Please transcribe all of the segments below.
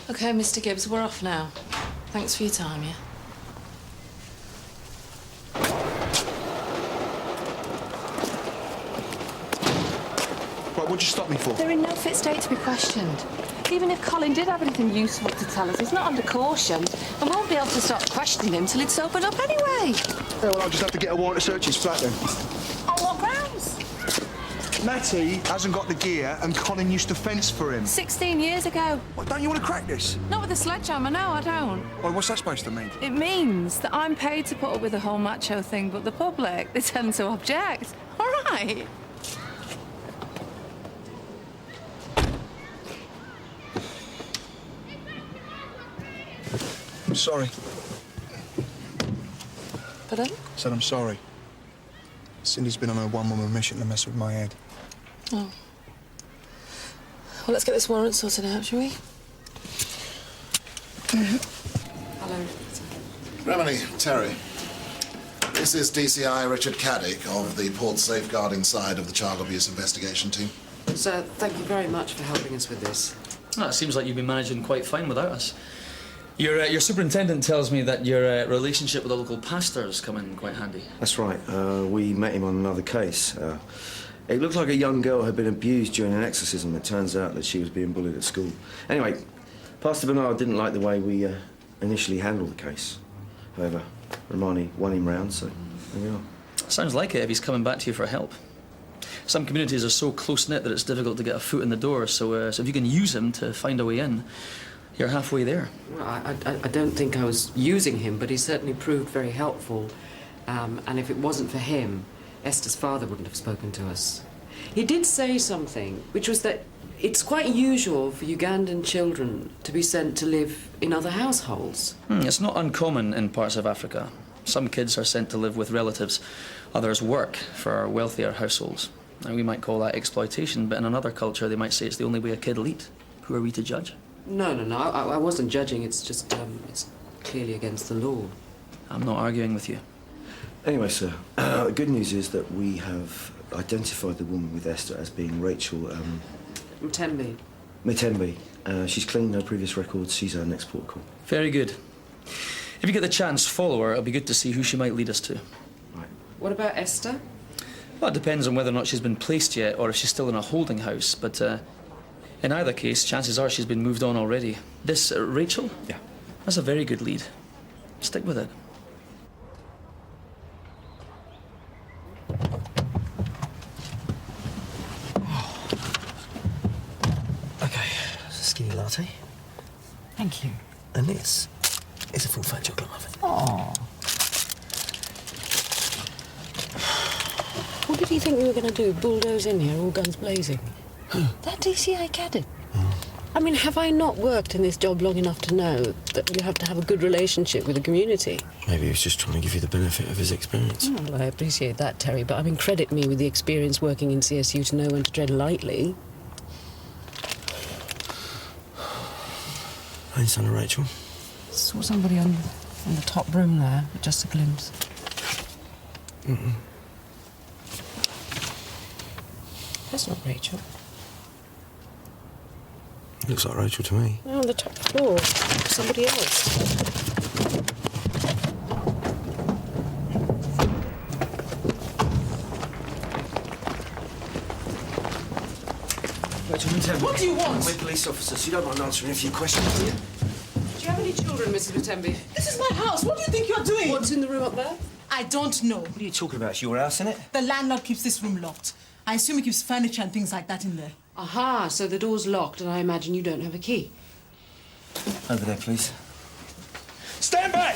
OK, Mr Gibbs, we're off now. Thanks for your time, yeah? Right, what'd you stop me for? They're in no fit state to be questioned. Even if Colin did have anything useful to tell us, he's not under caution and won't be able to start questioning him till it's sobered up anyway. Yeah, well, I'll just have to get a warrant to search his flat then. On what grounds? Matty hasn't got the gear and Colin used to fence for him. 16 years ago. What, don't you want to crack this? Not with a sledgehammer, no, I don't. Oh, what's that supposed to mean? It means that I'm paid to put up with the whole macho thing, but the public, they tend to object. All right. I'm sorry. Pardon? I said I'm sorry. Cindy's been on a one-woman mission to mess with my head. Oh. Well, let's get this warrant sorted out, shall we? Hello. Remini, Terry. This is DCI Richard Caddick of the Port Safeguarding side of the Child Abuse Investigation Team. Sir, thank you very much for helping us with this. Well, it seems like you've been managing quite fine without us. Your superintendent tells me that your relationship with the local pastor's come in quite handy. That's right. We met him on another case. It looked like a young girl had been abused during an exorcism. It turns out that she was being bullied at school. Anyway, Pastor Bernard didn't like the way we initially handled the case. However, Romani won him round, so there we are. Sounds like it if he's coming back to you for help. Some communities are so close-knit that it's difficult to get a foot in the door, so if you can use him to find a way in, you're halfway there. Well, I don't think I was using him, but he certainly proved very helpful. And if it wasn't for him, Esther's father wouldn't have spoken to us. He did say something, which was that it's quite usual for Ugandan children to be sent to live in other households. It's not uncommon in parts of Africa. Some kids are sent to live with relatives, others work for wealthier households. Now, we might call that exploitation, but in another culture they might say it's the only way a kid will eat. Who are we to judge? No, I wasn't judging. It's just, it's clearly against the law. I'm not arguing with you. Anyway, sir, the good news is that we have identified the woman with Esther as being Rachel Mtembe. Mitembe. She's cleaned her previous records. She's our next port of call. Very good. If you get the chance, follow her. It'll be good to see who she might lead us to. Right. What about Esther? Well, it depends on whether or not she's been placed yet or if she's still in a holding house, but in either case, chances are she's been moved on already. This Rachel? Yeah. That's a very good lead. Stick with it. Okay, skinny latte. Thank you. And this is a full fat chocolate muffin. Oh. What did you think we were going to do? Bulldoze in here, all guns blazing? That DCI cadet. I mean, have I not worked in this job long enough to know that you have to have a good relationship with the community? Maybe he was just trying to give you the benefit of his experience. Well, I appreciate that, Terry, but I mean, credit me with the experience working in CSU to know when to tread lightly. Hey, son of Rachel. Saw somebody on the top room there, but just a glimpse. That's not Rachel. Looks like Rachel to me. No, on the top floor. Somebody else. Rachel Mitembe. What do you want? We're police officers. You don't mind answering a few questions, do you? Do you have any children, Mrs. Mtembe? This is my house. What do you think you're doing? What's in the room up there? I don't know. What are you talking about? It's your house, isn't it? The landlord keeps this room locked. I assume he keeps furniture and things like that in there. Aha, so the door's locked and I imagine you don't have a key. Over there, please. Stand back!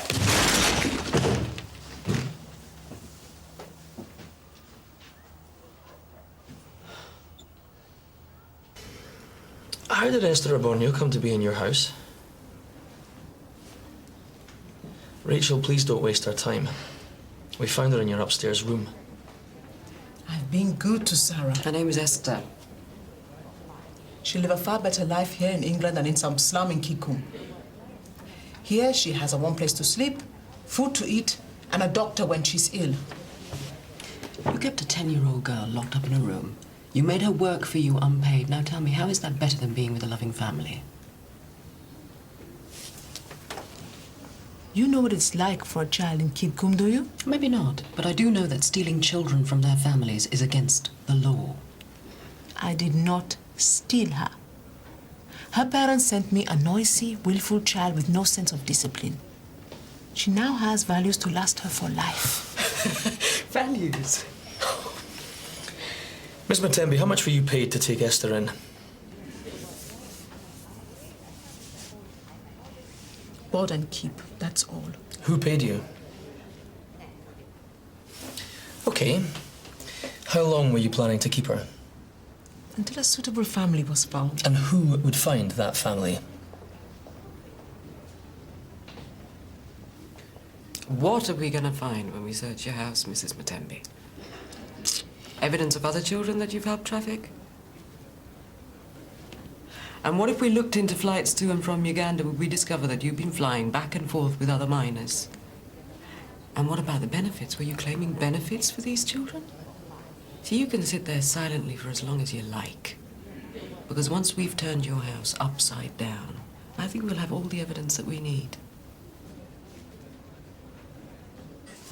How did Esther Abonio come to be in your house? Rachel, please don't waste our time. We found her in your upstairs room. I've been good to Sarah. Her name is Esther. She'll live a far better life here in England than in some slum in Kikum. Here, she has a warm place to sleep, food to eat, and a doctor when she's ill. You kept a 10-year-old girl locked up in a room. You made her work for you unpaid. Now tell me, how is that better than being with a loving family? You know what it's like for a child in Kid Kum, do you? Maybe not, but I do know that stealing children from their families is against the law. I did not steal her. Her parents sent me a noisy, willful child with no sense of discipline. She now has values to last her for life. Values? Miss Matembi, how much were you paid to take Esther in? Board and keep, that's all. Who paid you? Okay. How long were you planning to keep her? Until a suitable family was found. And who would find that family? What are we going to find when we search your house, Mrs. Matembi? Evidence of other children that you've helped traffic? And what if we looked into flights to and from Uganda, would we discover that you've been flying back and forth with other minors? And what about the benefits? Were you claiming benefits for these children? So you can sit there silently for as long as you like. Because once we've turned your house upside down, I think we'll have all the evidence that we need.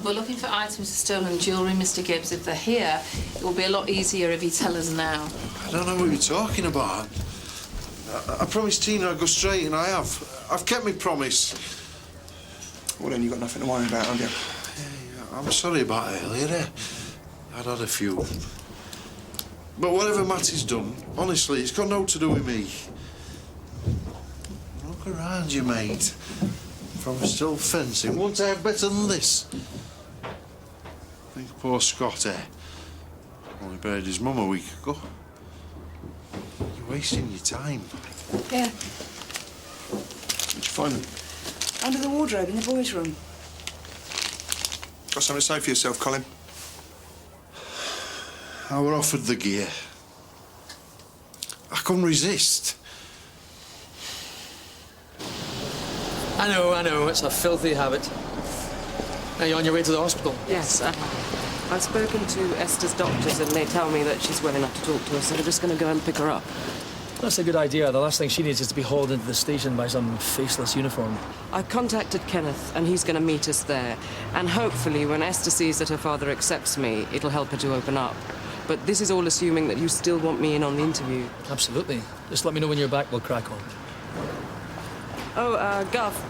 We're looking for items of stolen jewellery, Mr. Gibbs. If they're here, it will be a lot easier if you tell us now. I don't know what you're talking about. I promised Tina I'd go straight, and I have. I've kept my promise. Well, then you've got nothing to worry about, have you? Yeah, I'm sorry about earlier. I'd had a few. But whatever Matty's done, honestly, it's got no to do with me. Look around you, mate. If I was still fencing, wouldn't I have better than this? I think poor Scott here only buried his mum a week ago. You're wasting your time. Here, Where'd you find them? under the wardrobe in the boys' room. Got something to say for yourself, Colin? I were offered the gear. I couldn't resist. I know, it's a filthy habit. Are you on your way to the hospital? Yes, I've spoken to Esther's doctors and they tell me that she's well enough to talk to us, so we're just going to go and pick her up. That's a good idea. The last thing she needs is to be hauled into the station by some faceless uniform. I contacted Kenneth and he's going to meet us there. And hopefully when Esther sees that her father accepts me, it'll help her to open up. But this is all assuming that you still want me in on the interview. Absolutely. Just let me know when you're back, we'll crack on. Oh, Guff.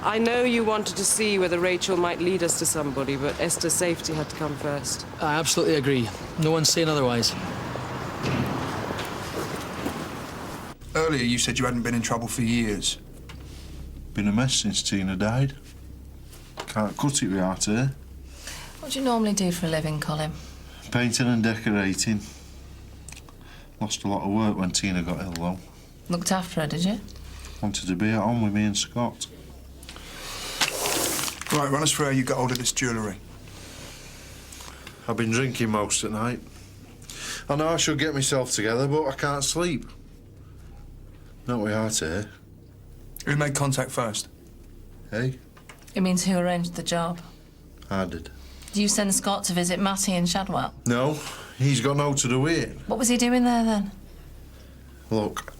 I know you wanted to see whether Rachel might lead us to somebody, but Esther's safety had to come first. I absolutely agree. No one's saying otherwise. Earlier you said you hadn't been in trouble for years. Been a mess since Tina died. Can't cut it without her. What do you normally do for a living, Colin? Painting and decorating. Lost a lot of work when Tina got ill, though. Looked after her, did you? Wanted to be at home with me and Scott. Right, run us through how you got hold of this jewellery. I've been drinking most at night. I know I should get myself together, but I can't sleep. Not without her. Who made contact first? Hey? It means who arranged the job. I did. Did you send Scott to visit Matty in Shadwell? No, he's got no to do with it. What was he doing there then? Look,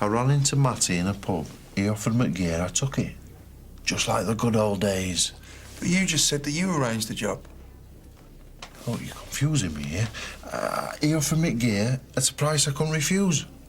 I ran into Matty in a pub. He offered me gear, I took it. Just like the good old days. But you just said that you arranged the job. Oh, you're confusing me here. He offered me gear at a price I couldn't refuse.